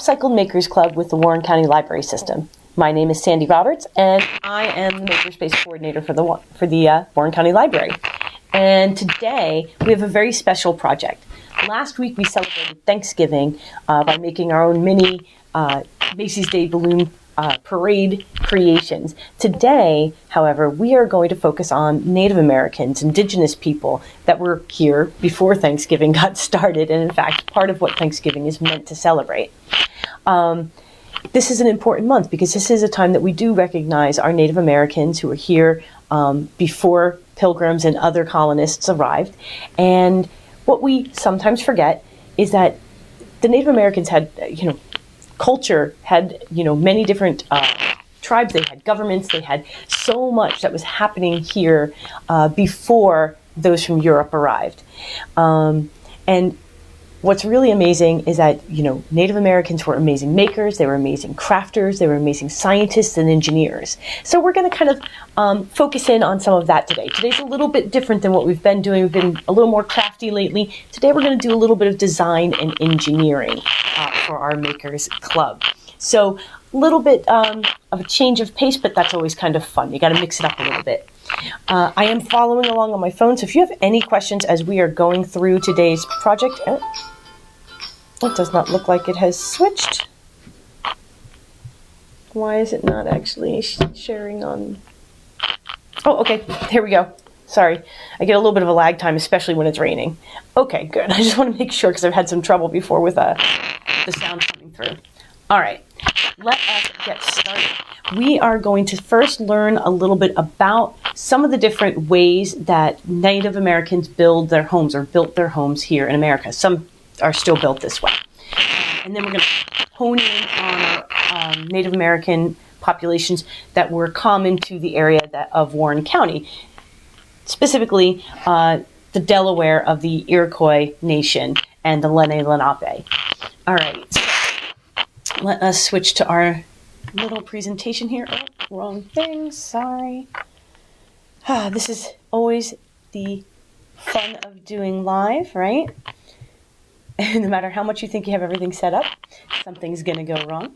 Upcycled Makers Club with the Warren County Library System. My name is Sandy Roberts, and I am the Makerspace Coordinator for the Warren County Library. And today we have a very special project. Last week we celebrated Thanksgiving by making our own mini Macy's Day Balloon parade creations. Today, however, we are going to focus on Native Americans, indigenous people that were here before Thanksgiving got started, and in fact, part of what Thanksgiving is meant to celebrate. This is an important month because this is a time that we do recognize our Native Americans who were here before pilgrims and other colonists arrived. And what we sometimes forget is that the Native Americans had, culture, had, many different tribes, they had governments, they had so much that was happening here before those from Europe arrived. And what's really amazing is that, Native Americans were amazing makers, they were amazing crafters, they were amazing scientists and engineers. So we're going to kind of focus in on some of that today. Today's a little bit different than what we've been doing. We've been a little more crafty lately. Today we're going to do a little bit of design and engineering for our Makers Club. So a little bit of a change of pace, but that's always kind of fun. You got to mix it up a little bit. I am following along on my phone, so if you have any questions as we are going through today's project, it does not look like it has switched. Why is it not actually sharing on? Oh, okay, here we go. Sorry, I get a little bit of a lag time, especially when it's raining. Okay, good. I just want to make sure because I've had some trouble before with the sound coming through. All right, let us get started. We are going to first learn a little bit about some of the different ways that Native Americans build their homes or built their homes here in America. Some are still built this way. And then we're going to hone in on our Native American populations that were common to the area of Warren County, specifically the Delaware of the Iroquois Nation and the Lenape. All right, so let us switch to our little presentation here. Oh, wrong thing, sorry. This is always the fun of doing live, right? No matter how much you think you have everything set up, something's going to go wrong.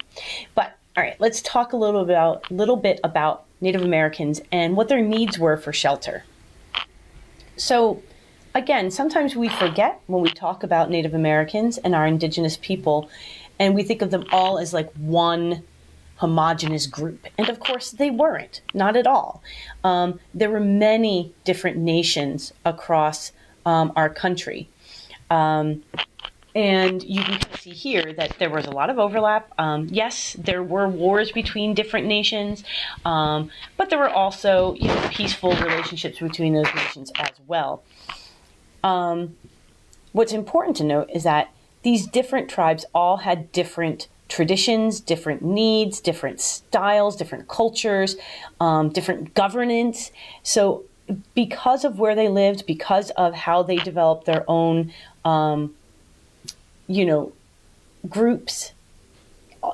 But all right, let's talk a little bit about Native Americans and what their needs were for shelter. So again, sometimes we forget when we talk about Native Americans and our indigenous people, and we think of them all as like one homogeneous group. And of course they weren't, not at all. There were many different nations across our country. And you can kind of see here that there was a lot of overlap. Yes, there were wars between different nations, but there were also peaceful relationships between those nations as well. What's important to note is that these different tribes all had different traditions, different needs, different styles, different cultures, different governance. So because of where they lived, because of how they developed their own groups,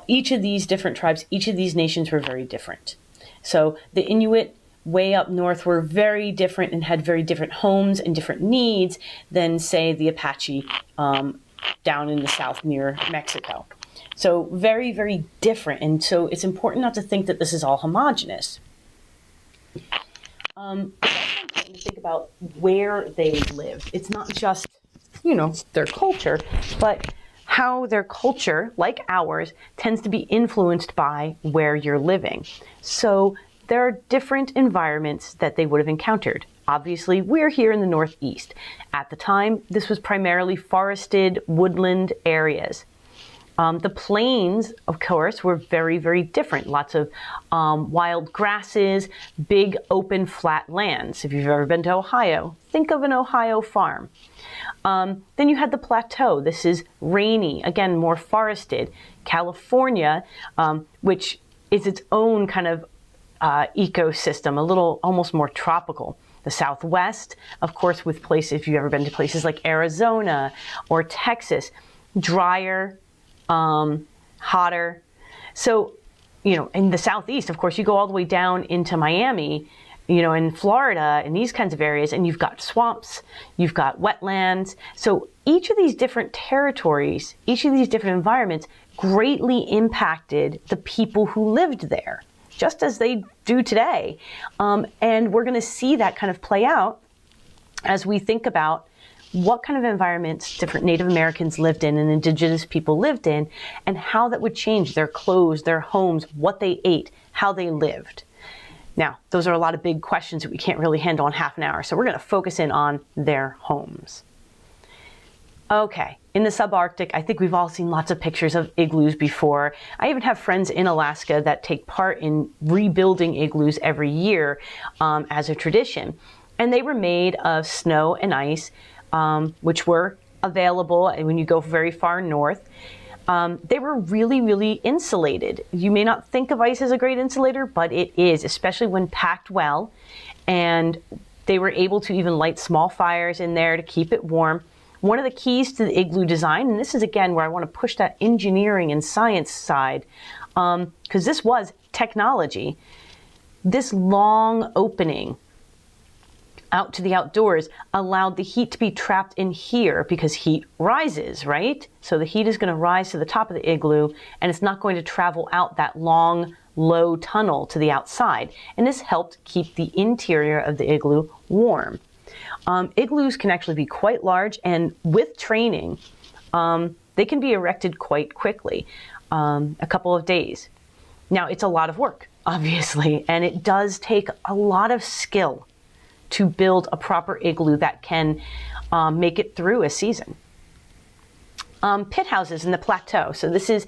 each of these different tribes, each of these nations were very different. So the Inuit way up north were very different and had very different homes and different needs than, say, the Apache down in the south near Mexico. So very, very different. And so it's important not to think that this is all homogenous. It's also important to think about where they lived. It's not just their culture, but how their culture, like ours, tends to be influenced by where you're living. So there are different environments that they would have encountered. Obviously, we're here in the Northeast. At the time, this was primarily forested woodland areas. The plains, of course, were very, very different. Lots of wild grasses, big open flat lands. If you've ever been to Ohio, think of an Ohio farm. Then you had the plateau. This is rainy, again, more forested. California, which is its own kind of ecosystem, a little almost more tropical. The Southwest, of course, with places, if you've ever been to places like Arizona or Texas, drier, hotter. So, in the Southeast, of course, you go all the way down into Miami, in Florida and these kinds of areas, and you've got swamps, you've got wetlands. So each of these different territories, each of these different environments greatly impacted the people who lived there, just as they do today. And we're going to see that kind of play out as we think about what kind of environments different Native Americans lived in and indigenous people lived in, and how that would change their clothes, their homes, what they ate, how they lived. Now, those are a lot of big questions that we can't really handle in half an hour, so we're going to focus in on their homes. Okay, in the subarctic, I think we've all seen lots of pictures of igloos before. I even have friends in Alaska that take part in rebuilding igloos every year as a tradition. And they were made of snow and ice, which were available when you go very far north. They were really, really insulated. You may not think of ice as a great insulator, but it is, especially when packed well. And they were able to even light small fires in there to keep it warm. One of the keys to the igloo design, and this is again where I want to push that engineering and science side, because this was technology, this long opening out to the outdoors allowed the heat to be trapped in here because heat rises, right? So the heat is going to rise to the top of the igloo and it's not going to travel out that long, low tunnel to the outside. And this helped keep the interior of the igloo warm. Igloos can actually be quite large, and with training, they can be erected quite quickly, a couple of days. Now, it's a lot of work, obviously, and it does take a lot of skill to build a proper igloo that can make it through a season. Pit houses in the plateau. So this is,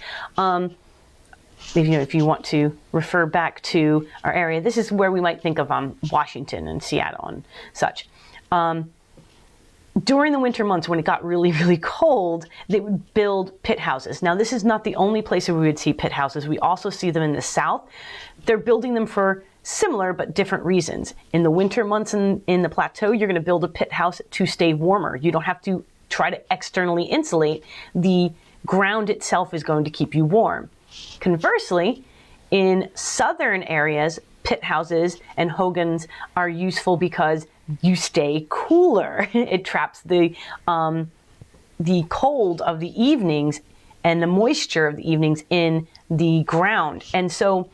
if you want to refer back to our area, this is where we might think of Washington and Seattle and such. During the winter months when it got really, really cold, they would build pit houses. Now, this is not the only place where we would see pit houses. We also see them in the South. They're building them for similar but different reasons. In the winter months in the plateau, you're going to build a pit house to stay warmer. You don't have to try to externally insulate. The ground itself is going to keep you warm. Conversely, in southern areas, pit houses and hogans are useful because you stay cooler. It traps the cold of the evenings and the moisture of the evenings in the ground. And so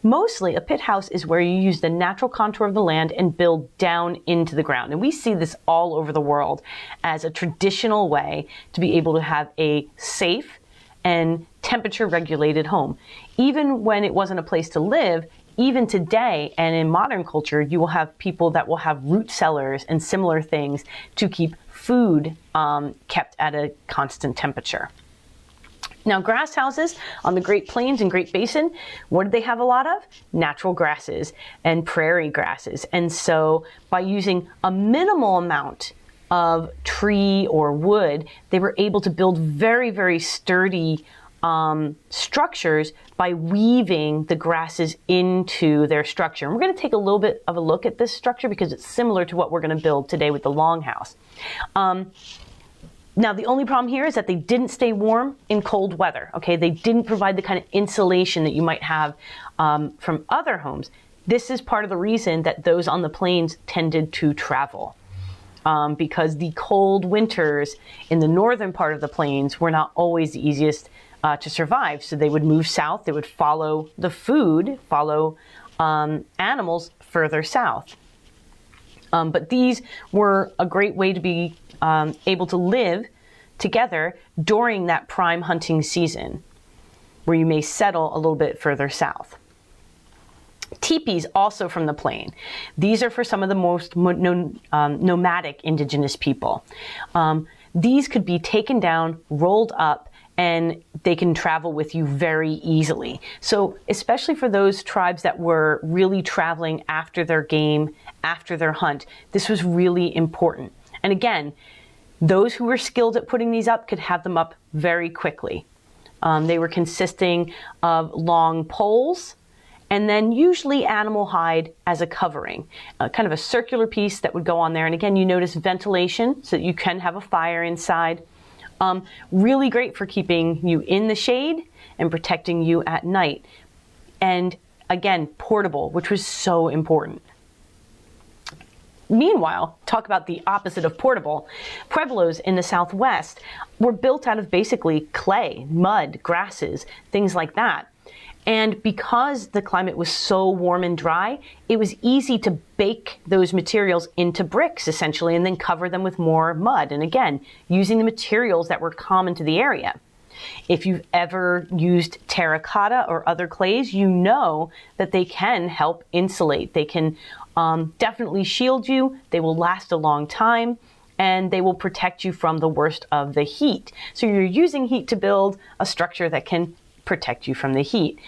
mostly a pit house is where you use the natural contour of the land and build down into the ground. And we see this all over the world as a traditional way to be able to have a safe and temperature regulated home. Even when it wasn't a place to live, even today and in modern culture, you will have people that will have root cellars and similar things to keep food kept at a constant temperature. Now, grass houses on the Great Plains and Great Basin, what did they have a lot of? Natural grasses and prairie grasses. And so by using a minimal amount of tree or wood, they were able to build very, very sturdy structures by weaving the grasses into their structure. And we're going to take a little bit of a look at this structure because it's similar to what we're going to build today with the longhouse. Now, the only problem here is that they didn't stay warm in cold weather. Okay, they didn't provide the kind of insulation that you might have from other homes. This is part of the reason that those on the plains tended to travel. Because the cold winters in the northern part of the plains were not always the easiest to survive. So they would move south, they would follow the food, follow animals further south. But these were a great way to be able to live together during that prime hunting season, where you may settle a little bit further south. Teepees, also from the plain. These are for some of the most nomadic indigenous people. These could be taken down, rolled up, and they can travel with you very easily. So especially for those tribes that were really traveling after their game, after their hunt, this was really important. And again, those who were skilled at putting these up could have them up very quickly. They were consisting of long poles, and then usually animal hide as a covering, kind of a circular piece that would go on there. And again, you notice ventilation so that you can have a fire inside. Really great for keeping you in the shade and protecting you at night. And again, portable, which was so important. Meanwhile, talk about the opposite of portable. Pueblos in the Southwest were built out of basically clay, mud, grasses, things like that. And because the climate was so warm and dry, it was easy to bake those materials into bricks, essentially, and then cover them with more mud. And again, using the materials that were common to the area. If you've ever used terracotta or other clays, you know that they can help insulate. They can definitely shield you. They will last a long time, and they will protect you from the worst of the heat. So you're using heat to build a structure that can protect you from the heat.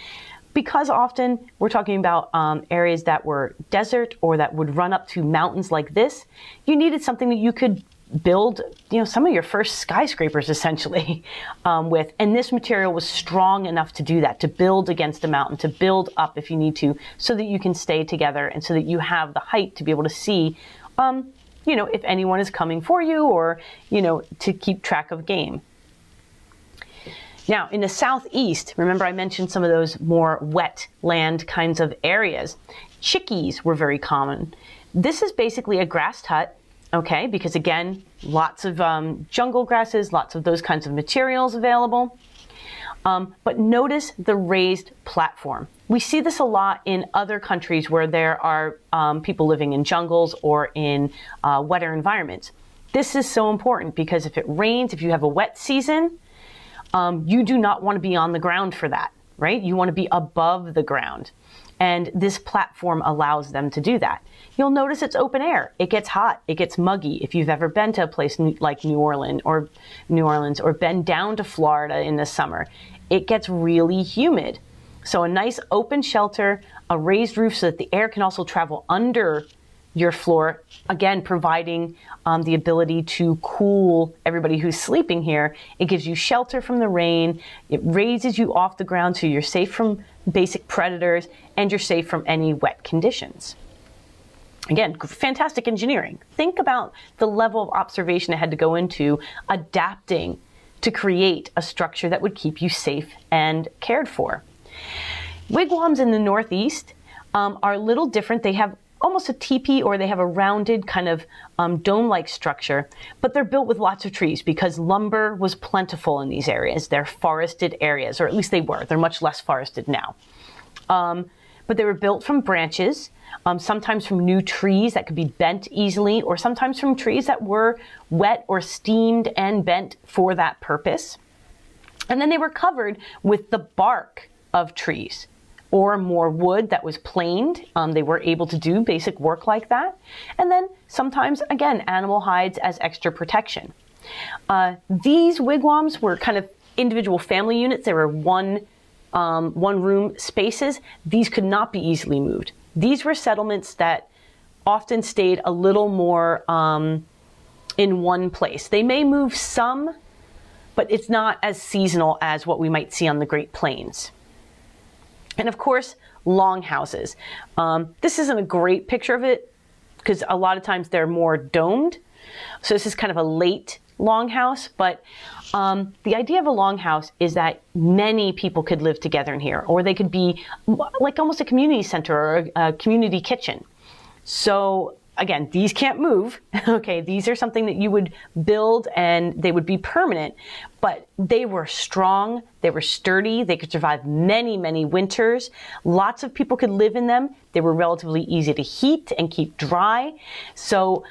Because often we're talking about areas that were desert or that would run up to mountains like this, you needed something that you could build, some of your first skyscrapers essentially with. And this material was strong enough to do that, to build against a mountain, to build up if you need to, so that you can stay together and so that you have the height to be able to see, if anyone is coming for you or, to keep track of game. Now, in the southeast, remember I mentioned some of those more wet land kinds of areas. Chickees were very common. This is basically a grass hut. Okay, because again, lots of jungle grasses, lots of those kinds of materials available. But notice the raised platform. We see this a lot in other countries where there are people living in jungles or in wetter environments. This is so important because if it rains, if you have a wet season, you do not want to be on the ground for that, right? You want to be above the ground. And this platform allows them to do that. You'll notice it's open air. It gets hot. It gets muggy. If you've ever been to a place like New Orleans or been down to Florida in the summer, it gets really humid. So a nice open shelter, a raised roof so that the air can also travel under your floor, again, providing the ability to cool everybody who's sleeping here. It gives you shelter from the rain. It raises you off the ground so you're safe from basic predators and you're safe from any wet conditions. Again, fantastic engineering. Think about the level of observation it had to go into adapting to create a structure that would keep you safe and cared for. Wigwams in the Northeast are a little different. They have almost a teepee, or they have a rounded kind of dome-like structure, but they're built with lots of trees because lumber was plentiful in these areas. They're forested areas, or at least they were. They're much less forested now. But they were built from branches, sometimes from new trees that could be bent easily, or sometimes from trees that were wet or steamed and bent for that purpose. And then they were covered with the bark of trees, or more wood that was planed. They were able to do basic work like that. And then sometimes, again, animal hides as extra protection. These wigwams were kind of individual family units. They were one room spaces. These could not be easily moved. These were settlements that often stayed a little more in one place. They may move some, but it's not as seasonal as what we might see on the Great Plains. And of course, longhouses. This isn't a great picture of it because a lot of times they're more domed. So this is kind of a late longhouse, but the idea of a longhouse is that many people could live together in here, or they could be like almost a community center or a community kitchen. So again, these can't move. Okay, these are something that you would build and they would be permanent, but they were strong, they were sturdy, they could survive many, many winters. Lots of people could live in them. They were relatively easy to heat and keep dry. So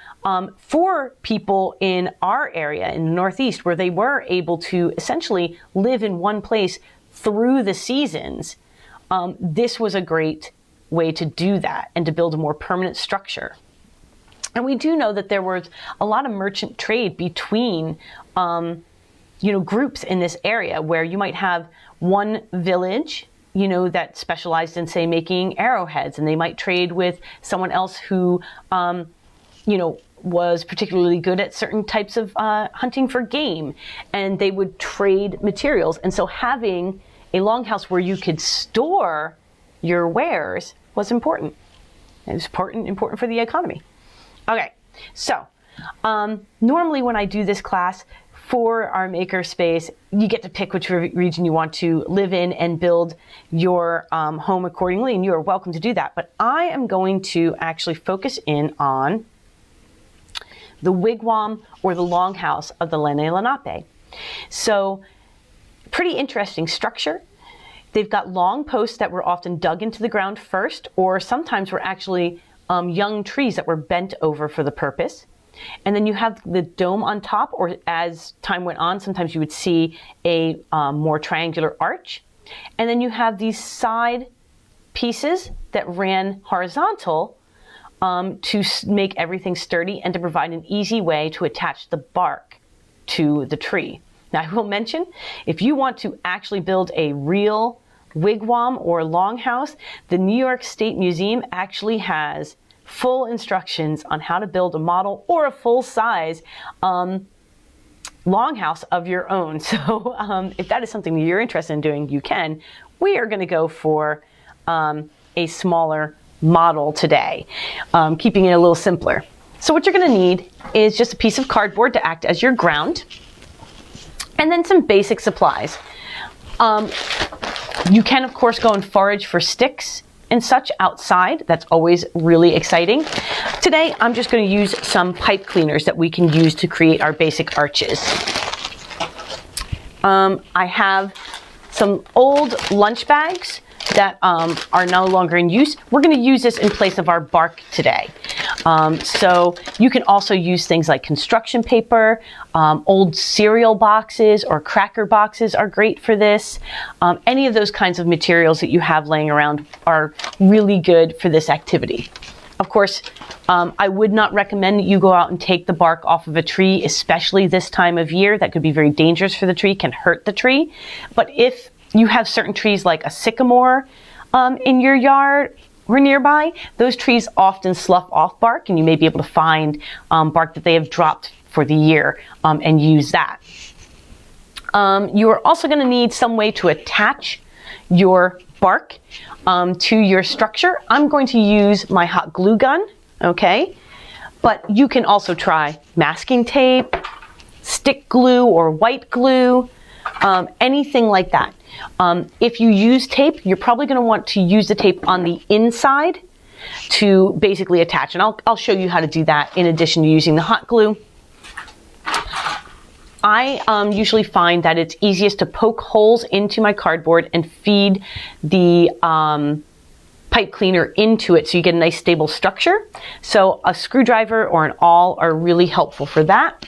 for people in our area in the Northeast, where they were able to essentially live in one place through the seasons, this was a great way to do that and to build a more permanent structure. And we do know that there was a lot of merchant trade between, groups in this area where you might have one village, that specialized in, say, making arrowheads, and they might trade with someone else who, was particularly good at certain types of hunting for game, and they would trade materials. And so having a longhouse where you could store your wares was important. It was important for the economy. Okay, so normally when I do this class for our makerspace, you get to pick which region you want to live in and build your home accordingly, and you are welcome to do that. But I am going to actually focus in on the wigwam or the longhouse of the Lenni Lenape. So pretty interesting structure. They've got long posts that were often dug into the ground first, or sometimes were actually young trees that were bent over for the purpose. And then you have the dome on top, or as time went on, sometimes you would see a more triangular arch. And then you have these side pieces that ran horizontal to make everything sturdy and to provide an easy way to attach the bark to the tree. Now, I will mention, if you want to actually build a real wigwam or longhouse, the New York State Museum actually has full instructions on how to build a model or a full-size longhouse of your own. So if that is something that you're interested in doing, you can. We are going to go for a smaller model today, keeping it a little simpler. So what you're going to need is just a piece of cardboard to act as your ground, and then some basic supplies. You can, of course, go and forage for sticks and such outside. That's always really exciting. Today, I'm just going to use some pipe cleaners that we can use to create our basic arches. I have some old lunch bags that are no longer in use. We're going to use this in place of our bark today. So you can also use things like construction paper, old cereal boxes or cracker boxes are great for this. Any of those kinds of materials that you have laying around are really good for this activity. Of course, I would not recommend that you go out and take the bark off of a tree, especially this time of year. That could be very dangerous for the tree, can hurt the tree. But if you have certain trees like a sycamore in your yard or nearby, those trees often slough off bark, and you may be able to find bark that they have dropped for the year and use that. You are also going to need some way to attach your bark to your structure. I'm going to use my hot glue gun, okay? But you can also try masking tape, stick glue or white glue, anything like that. If you use tape, you're probably going to want to use the tape on the inside to basically attach. And I'll show you how to do that in addition to using the hot glue. I usually find that it's easiest to poke holes into my cardboard and feed the pipe cleaner into it so you get a nice stable structure. So a screwdriver or an awl are really helpful for that.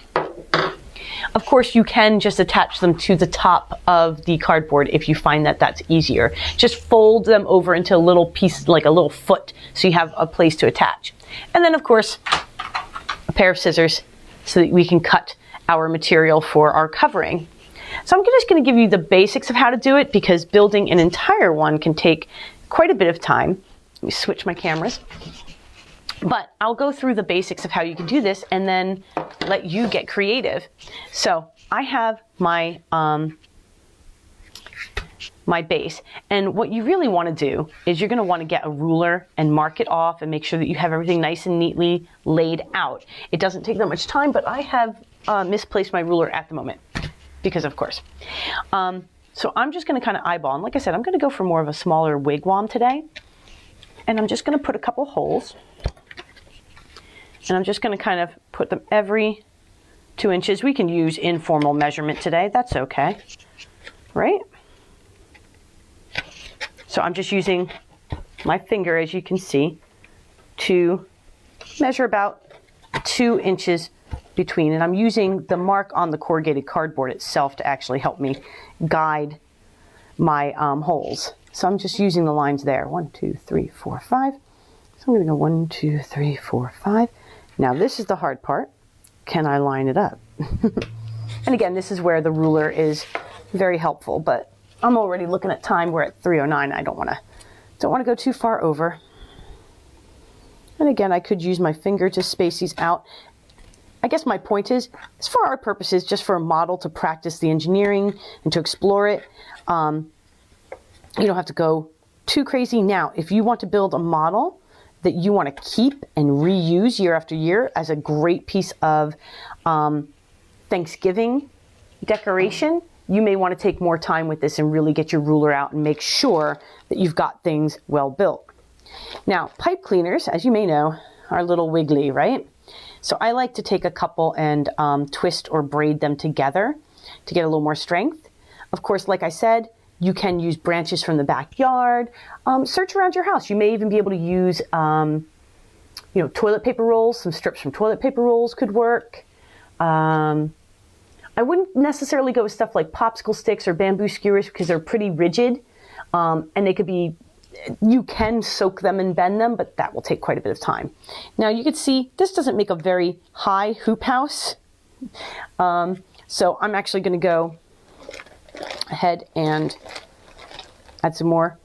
Of course, you can just attach them to the top of the cardboard if you find that that's easier. Just fold them over into a little piece, like a little foot, so you have a place to attach. And then, of course, a pair of scissors so that we can cut our material for our covering. So I'm just going to give you the basics of how to do it, because building an entire one can take quite a bit of time. Let me switch my cameras. But I'll go through the basics of how you can do this and then let you get creative. So I have my my base, and what you really want to do is you're going to want to get a ruler and mark it off and make sure that you have everything nice and neatly laid out. It doesn't take that much time, but I have misplaced my ruler at the moment because, of course. So I'm just going to kind of eyeball, and like I said, I'm going to go for more of a smaller wigwam today, and I'm just going to put a couple holes. And I'm just going to kind of put them every 2 inches. We can use informal measurement today. That's okay, right? So I'm just using my finger, as you can see, to measure about 2 inches between. And I'm using the mark on the corrugated cardboard itself to actually help me guide my holes. So I'm just using the lines there. 1, 2, 3, 4, 5. So I'm going to go 1, 2, 3, 4, 5. Now this is the hard part. Can I line it up? And again, this is where the ruler is very helpful, but I'm already looking at time. We're at 3:09. I don't want to go too far over. And again, I could use my finger to space these out. I guess my point is, it's for our purposes, just for a model to practice the engineering and to explore it. You don't have to go too crazy. Now, if you want to build a model that you want to keep and reuse year after year as a great piece of Thanksgiving decoration, you may want to take more time with this and really get your ruler out and make sure that you've got things well built. Now, pipe cleaners, as you may know, are a little wiggly, right? So I like to take a couple and twist or braid them together to get a little more strength. Of course, like I said, you can use branches from the backyard. Search around your house. You may even be able to use, toilet paper rolls. Some strips from toilet paper rolls could work. I wouldn't necessarily go with stuff like popsicle sticks or bamboo skewers because they're pretty rigid, and they could be, you can soak them and bend them, but that will take quite a bit of time. Now you can see this doesn't make a very high hoop house, so I'm actually going to go ahead and add some more.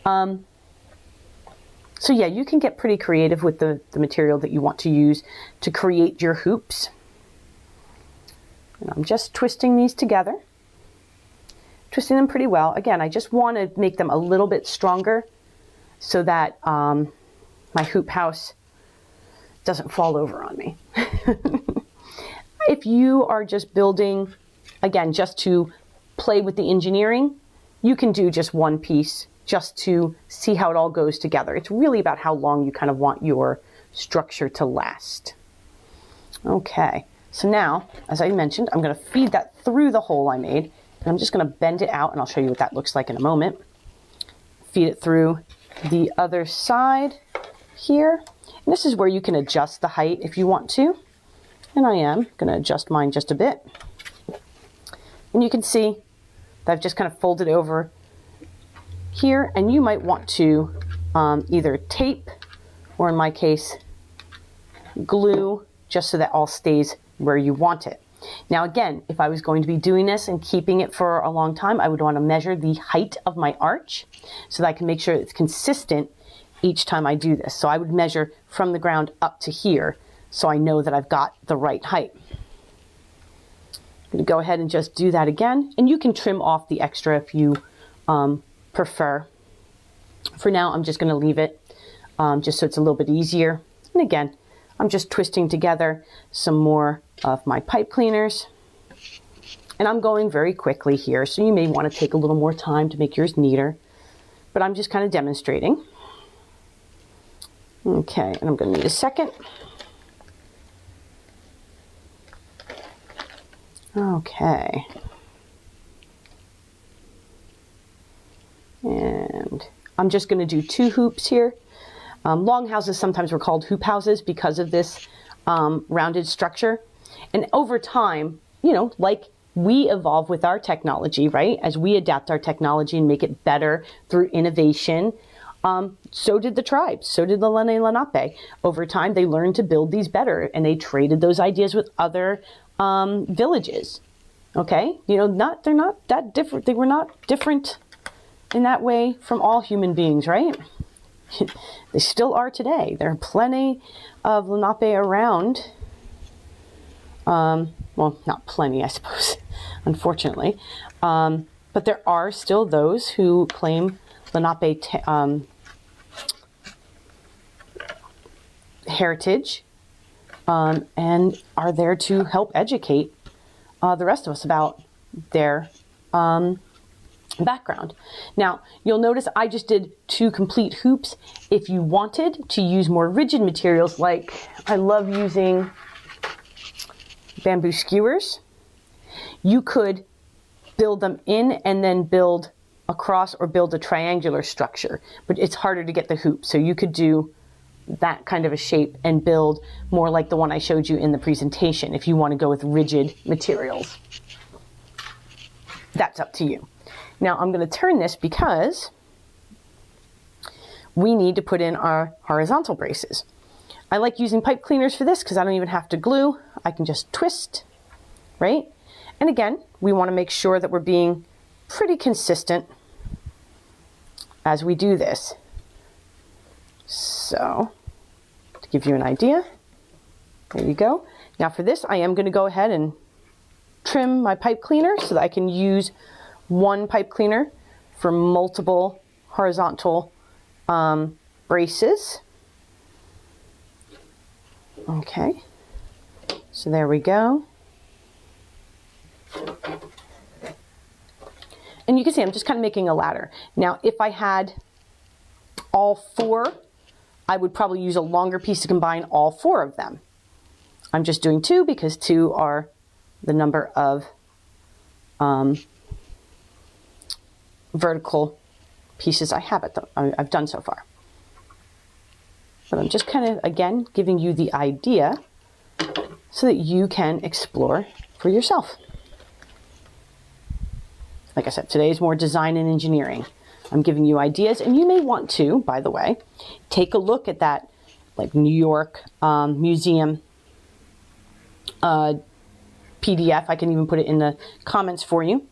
So yeah, you can get pretty creative with the material that you want to use to create your hoops. And I'm just twisting these together, twisting them pretty well. Again, I just want to make them a little bit stronger so that my hoop house doesn't fall over on me. If you are just building, again, just to play with the engineering, you can do just one piece just to see how it all goes together. It's really about how long you kind of want your structure to last. Okay, so now, as I mentioned, I'm going to feed that through the hole I made, and I'm just going to bend it out, and I'll show you what that looks like in a moment. Feed it through the other side here. And this is where you can adjust the height if you want to. And I am going to adjust mine just a bit. And you can see that I've just kind of folded over here, and you might want to either tape, or in my case, glue, just so that all stays where you want it. Now again, if I was going to be doing this and keeping it for a long time, I would want to measure the height of my arch so that I can make sure it's consistent each time I do this. So I would measure from the ground up to here so I know that I've got the right height. I'm going to go ahead and just do that again, and you can trim off the extra if you prefer. For now, I'm just going to leave it just so it's a little bit easier. And again, I'm just twisting together some more of my pipe cleaners. And I'm going very quickly here, so you may want to take a little more time to make yours neater. But I'm just kind of demonstrating. Okay, and I'm going to need a second. Okay. And I'm just going to do 2 hoops here. Long houses sometimes were called hoop houses because of this rounded structure. And over time, like we evolve with our technology, right? As we adapt our technology and make it better through innovation, so did the tribes, so did the Lenape. Over time, they learned to build these better, and they traded those ideas with other villages. Okay, they're not that different. They were not different in that way from all human beings, right? They still are today. There are plenty of Lenape around. Well, not plenty, I suppose, unfortunately. But there are still those who claim Lenape heritage and are there to help educate the rest of us about their background. Now, you'll notice I just did 2 complete hoops. If you wanted to use more rigid materials, like I love using bamboo skewers, you could build them in and then build across or build a triangular structure, but it's harder to get the hoop. So you could do that kind of a shape and build more like the one I showed you in the presentation if you want to go with rigid materials. That's up to you. Now I'm going to turn this because we need to put in our horizontal braces. I like using pipe cleaners for this because I don't even have to glue. I can just twist, right? And again, we want to make sure that we're being pretty consistent as we do this. So, to give you an idea, there you go. Now for this, I am going to go ahead and trim my pipe cleaner so that I can use one pipe cleaner for multiple horizontal braces. Okay, so there we go. And you can see I'm just kind of making a ladder. Now, if I had all 4, I would probably use a longer piece to combine all 4 of them. I'm just doing 2 because 2 are the number of vertical pieces I have I've done so far. But I'm just kind of, again, giving you the idea so that you can explore for yourself. Like I said, today is more design and engineering. I'm giving you ideas, and you may want to, by the way, take a look at that, like New York Museum PDF. I can even put it in the comments for you.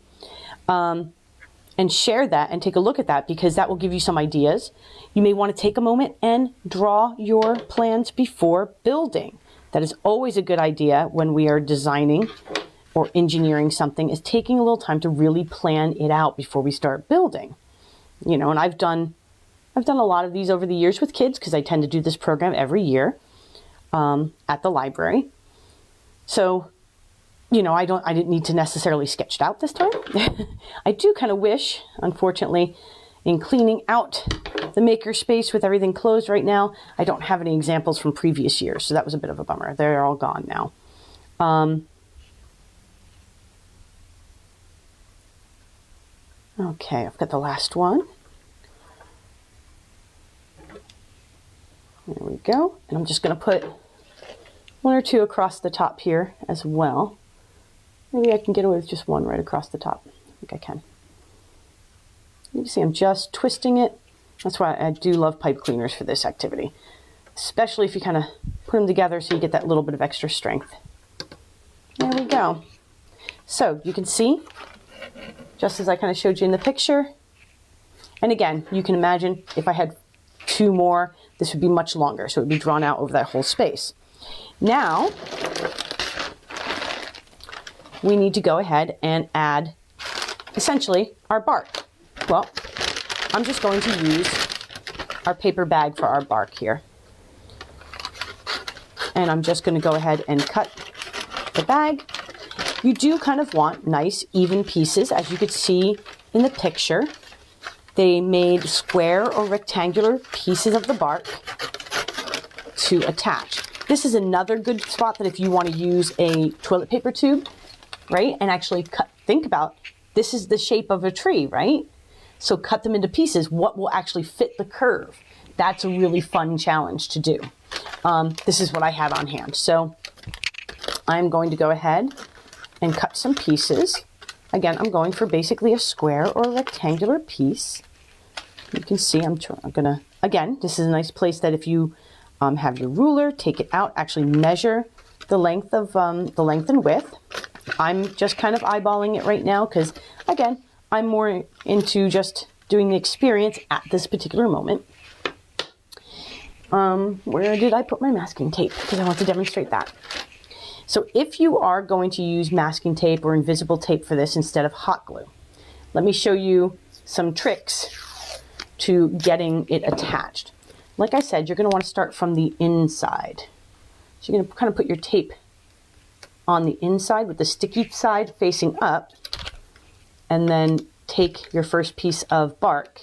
And share that and take a look at that, because that will give you some ideas. You may want to take a moment and draw your plans before building. That is always a good idea when we are designing or engineering something, is taking a little time to really plan it out before we start building. You know, and I've done a lot of these over the years with kids, because I tend to do this program every year at the library. So, you know, I didn't need to necessarily sketch it out this time. I do kind of wish, unfortunately, in cleaning out the maker space with everything closed right now, I don't have any examples from previous years, so that was a bit of a bummer. They're all gone now. Okay, I've got the last one. There we go. And I'm just going to put 1 or 2 across the top here as well. Maybe I can get away with just 1 right across the top. I think I can. You can see I'm just twisting it. That's why I do love pipe cleaners for this activity, especially if you kind of put them together so you get that little bit of extra strength. There we go. So you can see, just as I kind of showed you in the picture. And again, you can imagine if I had 2 more, this would be much longer, so it would be drawn out over that whole space. Now, we need to go ahead and add, essentially, our bark. Well, I'm just going to use our paper bag for our bark here. And I'm just going to go ahead and cut the bag. You do kind of want nice, even pieces. As you could see in the picture, they made square or rectangular pieces of the bark to attach. This is another good spot that if you want to use a toilet paper tube, right, and actually think about, this is the shape of a tree, right? So cut them into pieces. What will actually fit the curve? That's a really fun challenge to do. This is what I have on hand. So I'm going to go ahead and cut some pieces. Again, I'm going for basically a square or a rectangular piece. You can see I'm gonna, again, this is a nice place that if you have your ruler, take it out, actually measure the length and width. I'm just kind of eyeballing it right now because, again, I'm more into just doing the experience at this particular moment. Where did I put my masking tape? Because I want to demonstrate that. So if you are going to use masking tape or invisible tape for this instead of hot glue, let me show you some tricks to getting it attached. Like I said, you're going to want to start from the inside. So you're going to kind of put your tape on the inside with the sticky side facing up, and then take your first piece of bark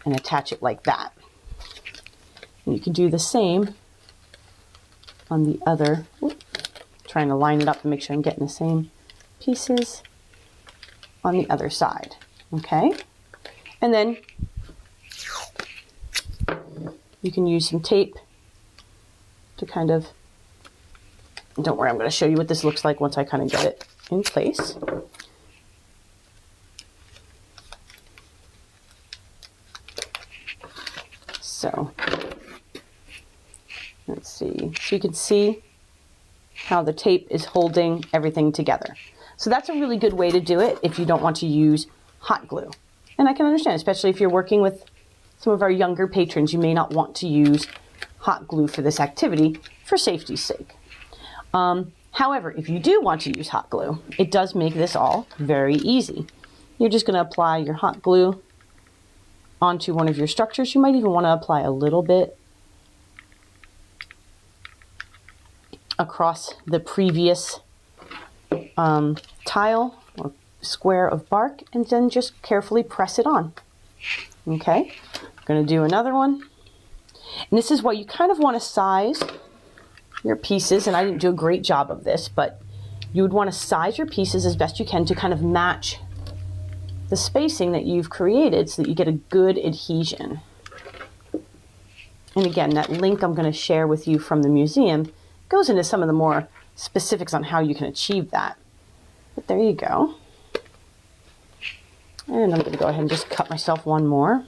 and attach it like that. And you can do the same on the other, trying to line it up and make sure I'm getting the same pieces on the other side. Okay? And then you can use some tape to kind of, don't worry, I'm going to show you what this looks like once I kind of get it in place. So, let's see. So you can see how the tape is holding everything together. So that's a really good way to do it if you don't want to use hot glue. And I can understand, especially if you're working with some of our younger patrons, you may not want to use hot glue for this activity for safety's sake. However, if you do want to use hot glue, it does make this all very easy. You're just going to apply your hot glue onto one of your structures. You might even want to apply a little bit across the previous tile or square of bark, and then just carefully press it on. Okay, I'm going to do another one. And this is what you kind of want to size your pieces, and I didn't do a great job of this, but you would want to size your pieces as best you can to kind of match the spacing that you've created so that you get a good adhesion. And again, that link I'm going to share with you from the museum goes into some of the more specifics on how you can achieve that. But there you go. And I'm going to go ahead and just cut myself one more,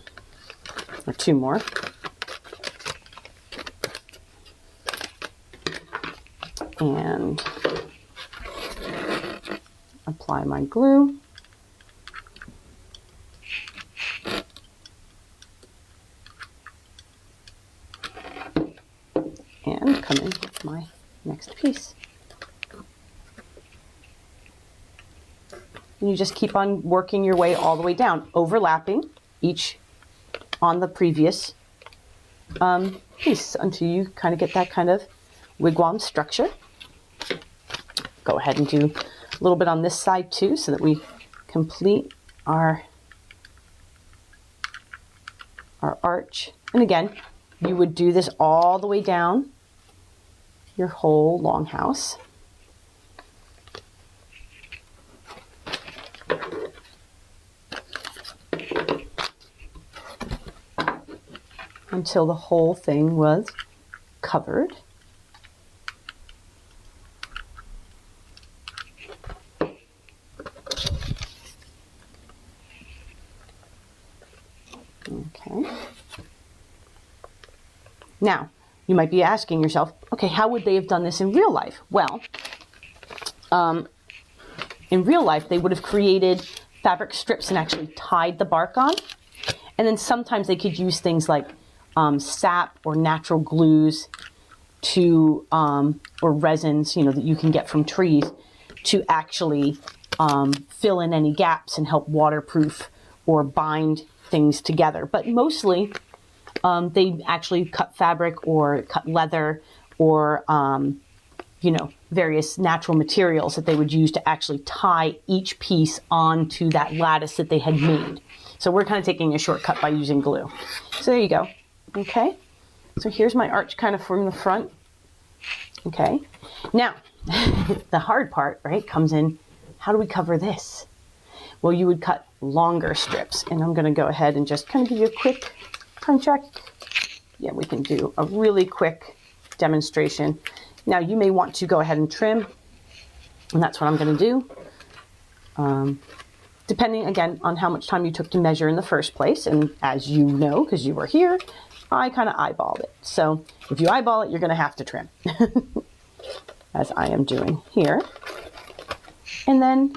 or two more. And apply my glue. And come in with my next piece. And you just keep on working your way all the way down, overlapping each on the previous piece until you kind of get that kind of wigwam structure. Go ahead and do a little bit on this side too so that we complete our arch. And again, you would do this all the way down your whole longhouse. Until the whole thing was covered. Okay. Now, you might be asking yourself, okay, how would they have done this in real life? Well, in real life, they would have created fabric strips and actually tied the bark on. And then sometimes they could use things like sap or natural glues to, or resins, you know, that you can get from trees to actually fill in any gaps and help waterproof or bind things together. But mostly they actually cut fabric or cut leather or, you know, various natural materials that they would use to actually tie each piece onto that lattice that they had made. So we're kind of taking a shortcut by using glue. So there you go. Okay. So here's my arch kind of from the front. Okay. Now, the hard part, right, comes in, how do we cover this? Well, you would cut longer strips, and I'm going to go ahead and just kind of give you a quick time check. Yeah, we can do a really quick demonstration. Now, you may want to go ahead and trim, and that's what I'm going to do. Depending, again, on how much time you took to measure in the first place, and as you know, because you were here, I kind of eyeballed it. So if you eyeball it, you're going to have to trim, as I am doing here. And then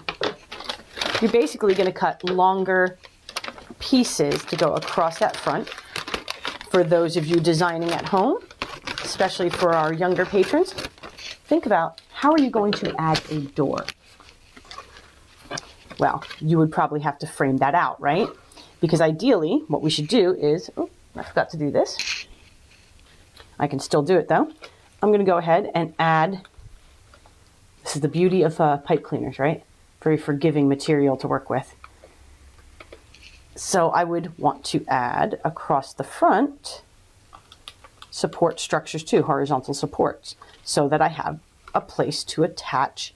you're basically going to cut longer pieces to go across that front. For those of you designing at home, especially for our younger patrons, think about how are you going to add a door? Well, you would probably have to frame that out, right? Because ideally, what we should do is, oh, I forgot to do this. I can still do it though. I'm going to go ahead and add, this is the beauty of pipe cleaners, right? Very forgiving material to work with. So I would want to add across the front support structures too, horizontal supports, so that I have a place to attach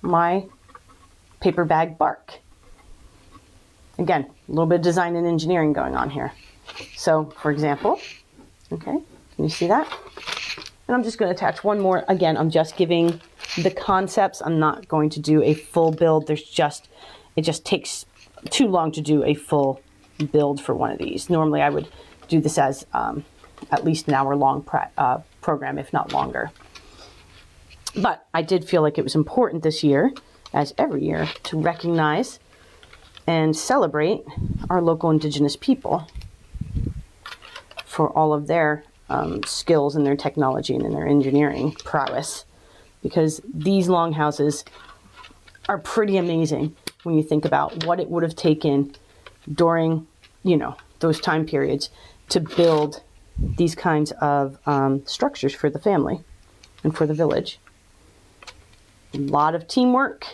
my paper bag bark. Again, a little bit of design and engineering going on here. So, for example, okay, can you see that? And I'm just going to attach one more. Again, I'm just giving the concepts. I'm not going to do a full build. It just takes too long to do a full build for one of these. Normally, I would do this as at least an hour-long program, if not longer. But I did feel like it was important this year, as every year, to recognize and celebrate our local indigenous people for all of their skills and their technology and their engineering prowess, because these longhouses are pretty amazing when you think about what it would have taken during, you know, those time periods to build these kinds of structures for the family and for the village. A lot of teamwork,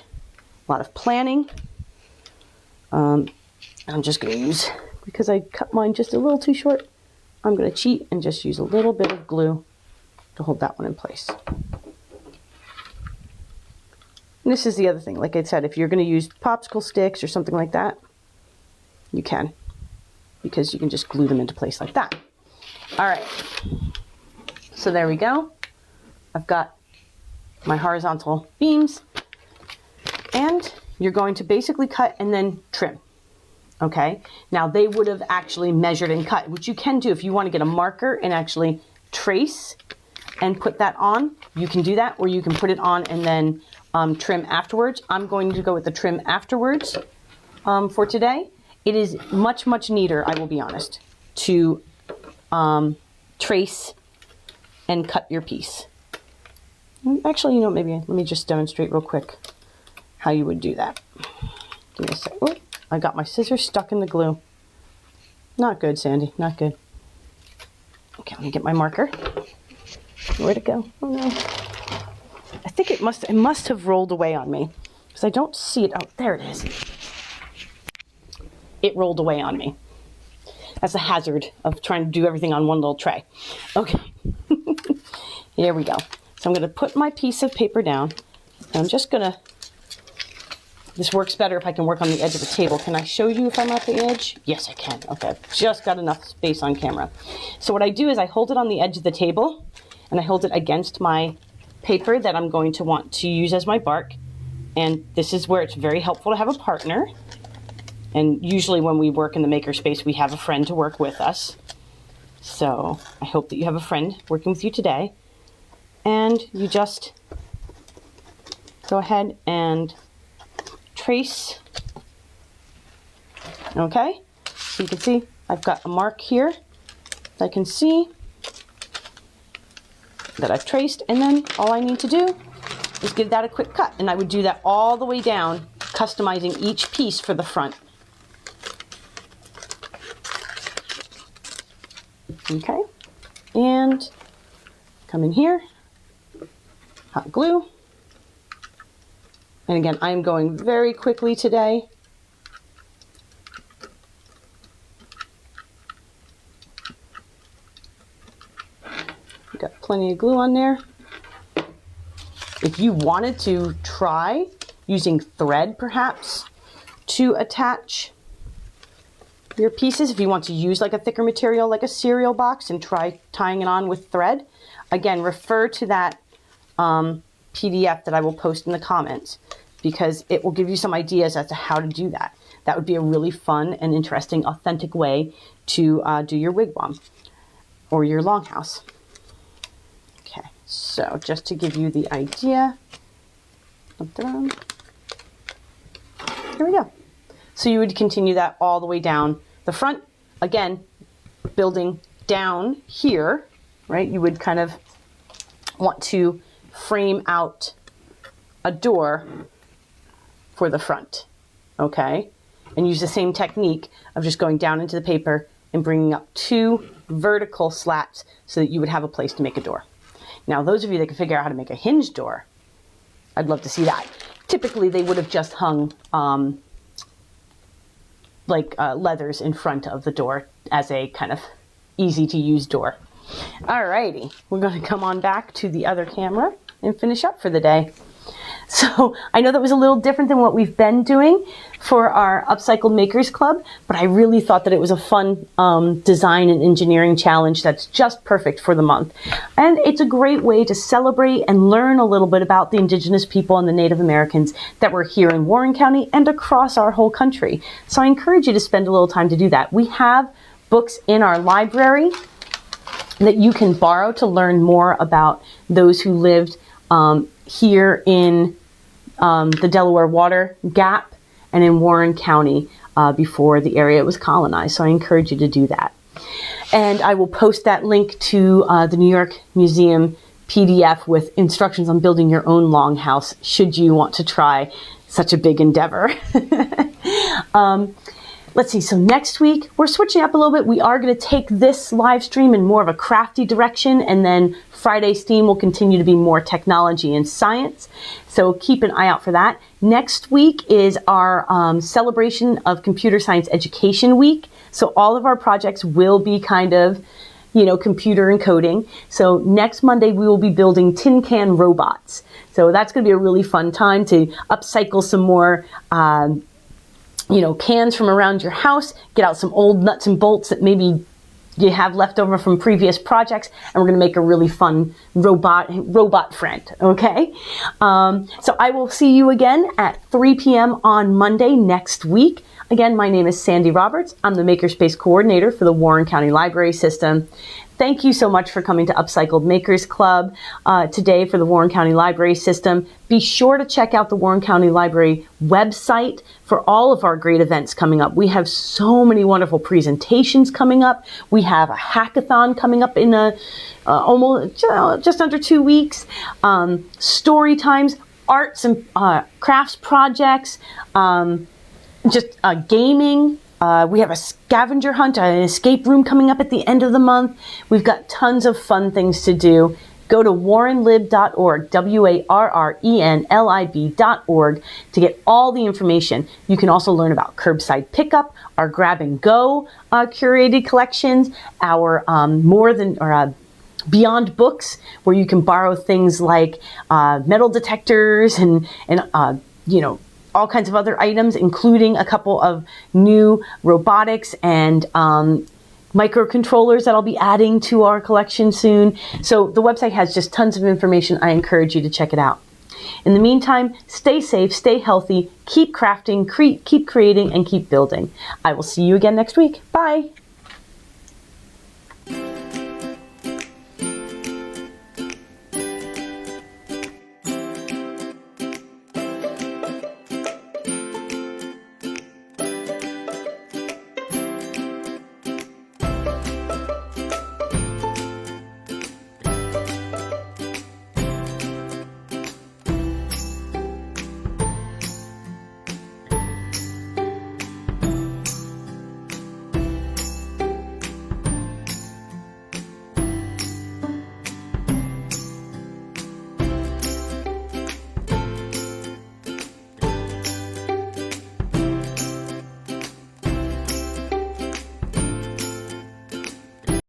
a lot of planning. I'm just going to use, because I cut mine just a little too short, I'm going to cheat and just use a little bit of glue to hold that one in place. And this is the other thing. Like I said, if you're going to use popsicle sticks or something like that, you can, because you can just glue them into place like that. All right. So there we go. I've got my horizontal beams, and you're going to basically cut and then trim. Okay. Now they would have actually measured and cut, which you can do if you want to get a marker and actually trace and put that on. You can do that, or you can put it on and then trim afterwards. I'm going to go with the trim afterwards for today. It is much, much neater, I will be honest, to trace and cut your piece. Actually, you know, maybe let me just demonstrate real quick how you would do that. Give me a sec. Oh, I got my scissors stuck in the glue. Not good, Sandy, not good. Okay, let me get my marker. Where'd it go? Oh no. I think it must have rolled away on me, because I don't see it. Oh, there it is. It rolled away on me. That's a hazard of trying to do everything on one little tray. Okay. Here we go. So I'm going to put my piece of paper down. And I'm just going to, this works better if I can work on the edge of the table. Can I show you if I'm at the edge? Yes, I can. Okay, I've just got enough space on camera. So what I do is I hold it on the edge of the table, and I hold it against my paper that I'm going to want to use as my bark. And this is where it's very helpful to have a partner. And usually when we work in the makerspace, we have a friend to work with us. So I hope that you have a friend working with you today. And you just go ahead and trace. Okay, so you can see I've got a mark here that I can see that I've traced, and then all I need to do is give that a quick cut. And I would do that all the way down, customizing each piece for the front. Okay, and come in here, hot glue. And again, I'm going very quickly today. Got plenty of glue on there. If you wanted to try using thread perhaps to attach your pieces, if you want to use like a thicker material like a cereal box and try tying it on with thread, again, refer to that PDF that I will post in the comments, because it will give you some ideas as to how to do that. That would be a really fun and interesting, authentic way to do your wigwam or your longhouse. Okay, so just to give you the idea, here we go. So you would continue that all the way down the front. Again, building down here, right? You would kind of want to frame out a door for the front, okay? And use the same technique of just going down into the paper and bringing up 2 vertical slats so that you would have a place to make a door. Now, those of you that can figure out how to make a hinge door, I'd love to see that. Typically, they would have just hung leathers in front of the door as a kind of easy to use door. Alrighty, we're going to come on back to the other camera and finish up for the day. So I know that was a little different than what we've been doing for our Upcycled Makers Club, but I really thought that it was a fun design and engineering challenge that's just perfect for the month. And it's a great way to celebrate and learn a little bit about the indigenous people and the Native Americans that were here in Warren County and across our whole country. So I encourage you to spend a little time to do that. We have books in our library that you can borrow to learn more about those who lived here in the Delaware Water Gap and in Warren County before the area was colonized. So I encourage you to do that. And I will post that link to the New York Museum PDF with instructions on building your own longhouse should you want to try such a big endeavor. Let's see, so next week, we're switching up a little bit. We are going to take this live stream in more of a crafty direction, and then Friday's theme will continue to be more technology and science. So keep an eye out for that. Next week is our celebration of Computer Science Education Week. So all of our projects will be kind of, computer and coding. So next Monday we will be building tin can robots. So that's going to be a really fun time to upcycle some more cans from around your house, get out some old nuts and bolts that maybe you have left over from previous projects, and we're going to make a really fun robot friend, okay? So I will see you again at 3 p.m. on Monday next week. Again, my name is Sandy Roberts. I'm the Makerspace Coordinator for the Warren County Library System. Thank you so much for coming to Upcycled Makers Club today for the Warren County Library System. Be sure to check out the Warren County Library website for all of our great events coming up. We have so many wonderful presentations coming up. We have a hackathon coming up in almost just under 2 weeks. Story times, arts and crafts projects, gaming. We have a scavenger hunt, an escape room coming up at the end of the month. We've got tons of fun things to do. Go to warrenlib.org, warrenlib.org, to get all the information. You can also learn about curbside pickup, our grab and go curated collections, our Beyond Books, where you can borrow things like metal detectors and all kinds of other items, including a couple of new robotics and microcontrollers that I'll be adding to our collection soon. So the website has just tons of information. I encourage you to check it out. In the meantime, stay safe, stay healthy, keep crafting, keep creating, and keep building. I will see you again next week. Bye.